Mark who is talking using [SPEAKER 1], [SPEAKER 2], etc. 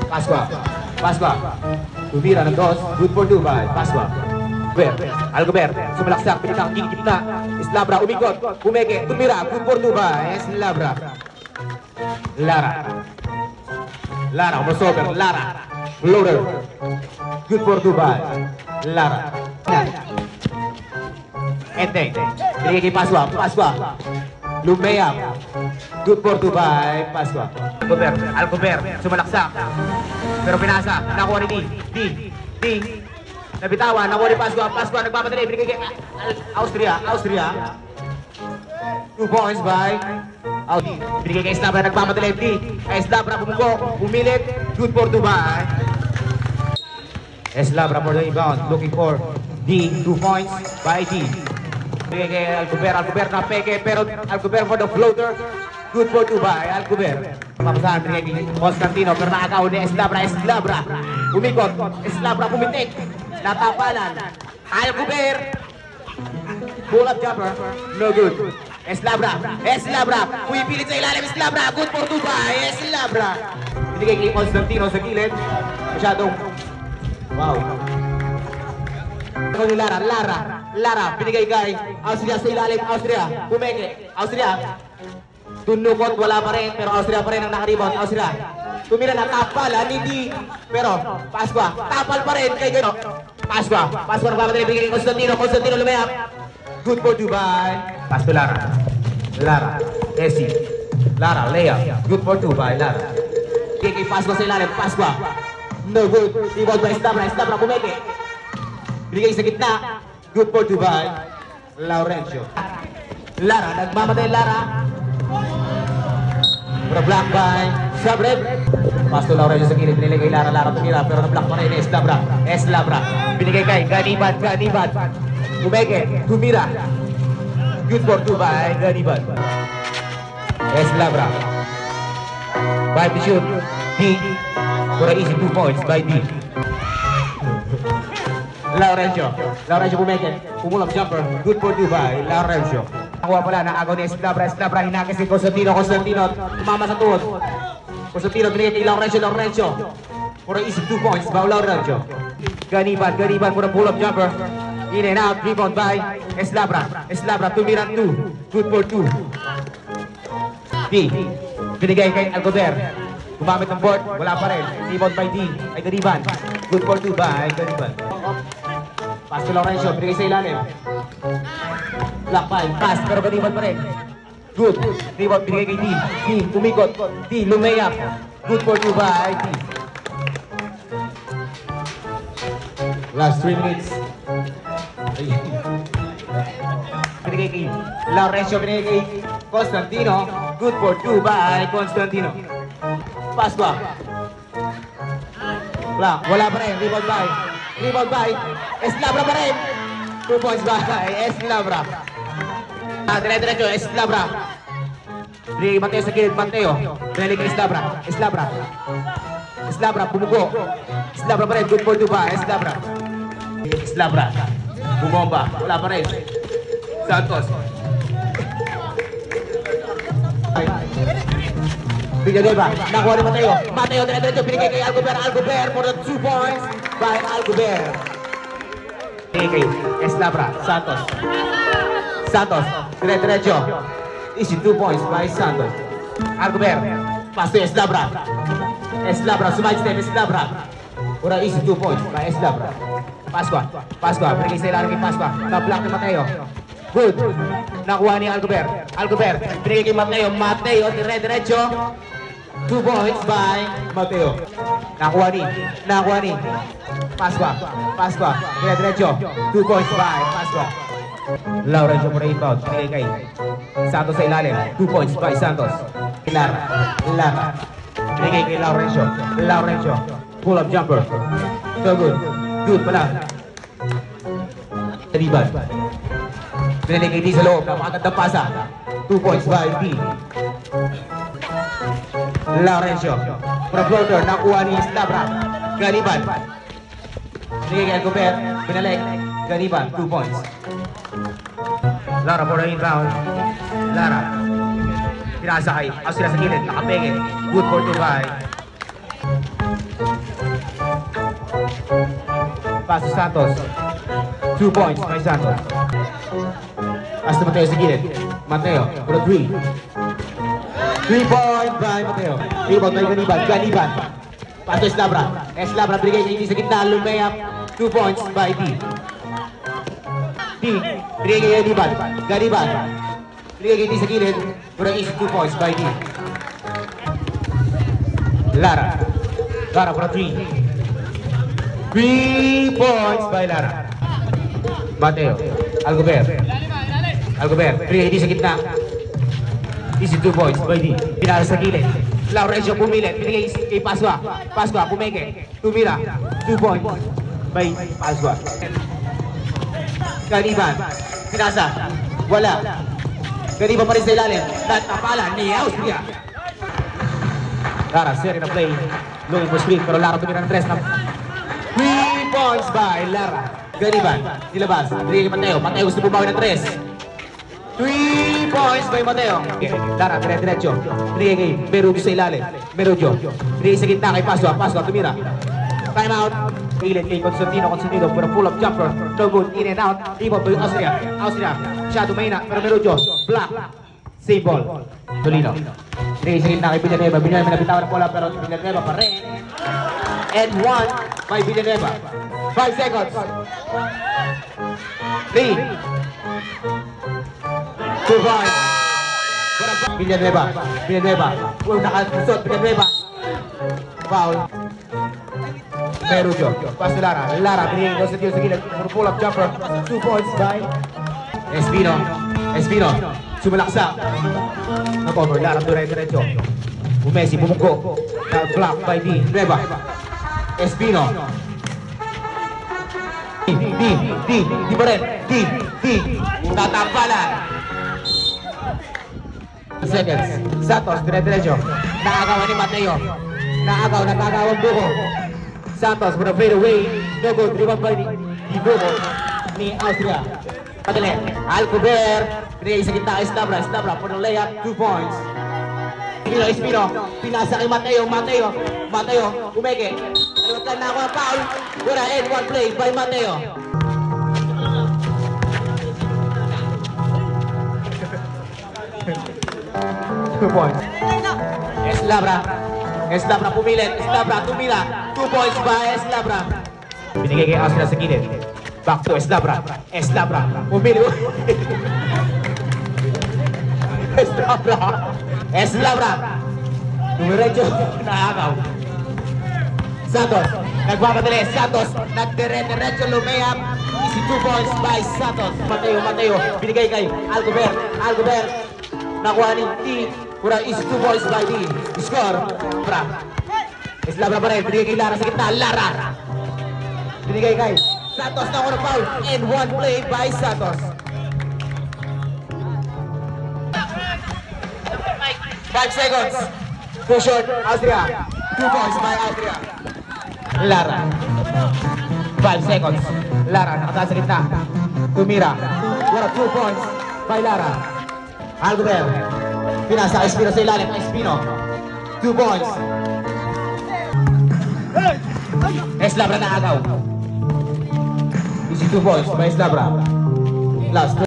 [SPEAKER 1] Pasqua. Pasqua. Tumira ng dos. Good for 2 by Pasqua. Alcober. Sumalaksak. Pinitang gigit na. Eslabra. Umikot. Umeke. Tumira. Good for 2 by Eslabra. Lara. Lara. Umosober. Lara. Floater. Good for 2 by Lara. Enteng. Pinigay Pasqua. Pasqua. Lumea. Good for 2 by Pasqua. Alcober. Sumalaksak. Pero pinasa. Nakuha ni D. Nabitawan. Nakuha ni Pasqua. Pasqua nagpapadali. Binigay kay Austria. 2 points by Audi. Binigay kay Eslabra. Nagpapadali. D. Eslabra bumuko. Umilit. Good for 2 by Eslabra for the rebound. Looking for D. 2 points by D. Binigay kay Alcober na peke. Pero Alcober for the floater. Good for 2 by Alcober. Papasahan, binigay kay Constantino. Pero nakakaw ni Eslabra. Umikot. Eslabra pumitik. Natapalan. Alcober. Pull up jumper. No good. Eslabra. Pumipilit sa ilalim. Eslabra. Good for 2 by Eslabra. Binigay kay Constantino sa gilid. Masyadong. Wow. Ni Lara. Binigay kay Austria sa ilalim. Austria. Pumeke. Austria. Tunukot, wala pa rin, pero Austria pa rin ang nakaribon. Austria. Tumira na tapalan, hindi. Pero, Pasqua. Tapal pa rin kay Gano. Pasqua nagpapadali, bigay kay Constantino lumayap. Good for Dubai. Pasqua Lara. Essie. Lara, Lea. Good for Dubai, Lara. Bigay kay Pasqua sa ilalim. Pasqua. No good. Rebound by Eslabra kumeke. Bigay sa gitna. Good for Dubai. Laurencio. Lara, nagmamatay Lara. Pero block by Sabrev. Pasto Laurencio sa gilid. Binigay kay Lara tumira. Pero na-block pa rin Eslabra. Binigay kay Ganiban. Kumeke. Tumira. Good for 2 by Ganiban. Eslabra. 5 to shoot. D. For an easy 2 points by D. Laurencio kumeke. Pumulap jumper. Good for 2 by Laurencio. Nakuha pala na agaw ni Eslabra. Hinakis kay Constantino. Tumama sa tuhod. Constantino binigay kay Laurencio. For easy 2 points by Laurencio. Ganiban for a pull-up jumper. In and out. Rebound by Eslabra. Tumiran 2. Good for 2. D. Binigay kay Alcober. Gumamit ng board. Wala pa rin. Rebound by D. Ay Ganiban. Good for 2 by Ganiban. Pass to Laurencio. Binigay sa ilalim. Block by pass, pero Ganiban pa rin. Good. Rebound, binigay kay D. Tumikot. D, lumayap. Good for 2 by D. Last 3 minutes. Binigay kay Laurencio, binigay kay Constantino. Good for 2 by Constantino. Pasqua. Wala pa rin. Rebound by Eslabra pa rin. 2 points by Eslabra. Dire-diretso, Eslabra. Binigay Mateo sa gilid, Mateo. Binigay kay Eslabra, bumugo. Eslabra pa rin, good for 2 ba? Eslabra. Bumomba, wala pa rin. Santos. Villanueva, nakuha ni Mateo, dire-diretso, binigay kay Alcober for the 2 points by Alcober. Binigay kay Eslabra, Santos, dire-diretso. Easy 2 points by Santos. Alcober, pass to Eslabra, sumide step Eslabra. For a easy 2 points by Eslabra. Pasqua, binigay sa ilalim kay Pasqua. Na-block ni Mateo. Good. Nakuha ni Alcober, binigay kay Mateo, dire-diretso. 2 points by Mateo. Nakuha ni Pasqua, dire-diretso. 2 points by Pasqua. Laurencio for rebound, binigay kay Santos sa ilalim. 2 points by Santos. Lara. Binigay kay Laurencio. Pull up jumper. So good. Good pala. Rebound. Binigay kay D sa loob. Napakagandang pasa. 2 points by D. Laurencio. For a floater, nakuha ni Eslabra. Ganiban. Binigay kay Alcober. Binalik. Ganiban. 2 points. Lara for the inbound. Lara. Pinasa kay Austria sa gilid. Nakapeke. Good for 2 by Pass to Santos. 2 points by Santos. Pass to Mateo sa gilid. Mateo for a 3. 3 points by Mateo. Rebound by Ganiban. Ganiban. Pass to Eslabra. Eslabra binigay kay Indy sa gitna. Lumayap. 2 points by D. D. Binigay kay Ganiban. Ganiban. Binigay kay Indy sa gilid. For a easy 2 points by D. Lara. Lara for a 3. 3 points by Lara. Mateo. Algober. Algober. 3 sa gitna. Easy 2 points by D. Pinala sa gilid. Laurencio pumilit. Binigay kay Pascua. Pascua pumeke. Tumira. 2 points by Pascua. Ganiban. Pinasa. Wala. Ganiban pa rin sa ilalim. Natapalan ni Austria. Lara, seri na play. Looking for screen. Pero Lara tumira ng 3 na 3 points by Lara. Ganiban, nilabas. Binigay kay Mateo. Mateo gusto bumawi ng 3. 3 points by Mateo. Lara, dire-diretso. Binigay kay Merudio sa ilalim. Merudio. Binigay sa gitna kay Pascua. Pascua, tumira. Time out. Pilit kay Constantino. Constantino for a pull-up jumper. No good. In and out. Rebound by Austria. Austria. Shadow mahina. Pero Merudio. Block. Save ball. Tolino. Binigay sa gitna kay Villanueva. Villanueva nabitawan ng bola pero Villanueva pa rin. And 1 by Villanueva. 5 seconds. 3. 2 points. Villanueva. Villanueva. Nakasusot. Villanueva. Foul. Merudio. Pass to Lara. Lara. Binigay ko sa gilid. Pull up jumper. 2 points by Espino. Espino. Sumalaksa. Na-cover. Lara. Dire-diretso. Umesi. Bumungko. Block by D. Nueva. Espino. Di pa rin. D. Tatampalan. Seconds. Santos, dire-diretso. Naagawan ni Mateo. Nagagawan buko. Santos, for a fade away. No good. Rebound by di buko ni Austria. Padali. Alcover. Pinigay sa gitna. Eslabra. Eslabra for the layup. 2 points. Espino. Pinasa kay Mateo. Mateo. Umeke. Aliwatan na ako ng foul. Gonna end 1 play by Mateo. Two points. Eslabra pumilit. Eslabra tumira. 2 points by Eslabra. Binigay kay Austria sa gilid. Back to Eslabra. Eslabra pumilit. Eslabra. Dumiretso. Nakakaw. Santos. Nagbabatali. Santos. Nagdire-diretso lumayap. Easy 2 points by Santos. Mateo. Binigay kay Alcover. Nakuha ni T. Pura easy 2 points by D. Score. Pra. Eslabra pa rin. Binigay kay Lara sa gitna. Lara. Binigay kay Santos na ako foul. And 1 play by Santos. 5 seconds. Too short. Austria. 2 points by Austria. Lara. 5 seconds. Lara nakataas sa gitna. Tumira. Wala 2 points by Lara. Algover. Pinasa Espino sa ilalim. Espino. 2 points. Eslabra na agaw. Easy 2 points by Eslabra. Last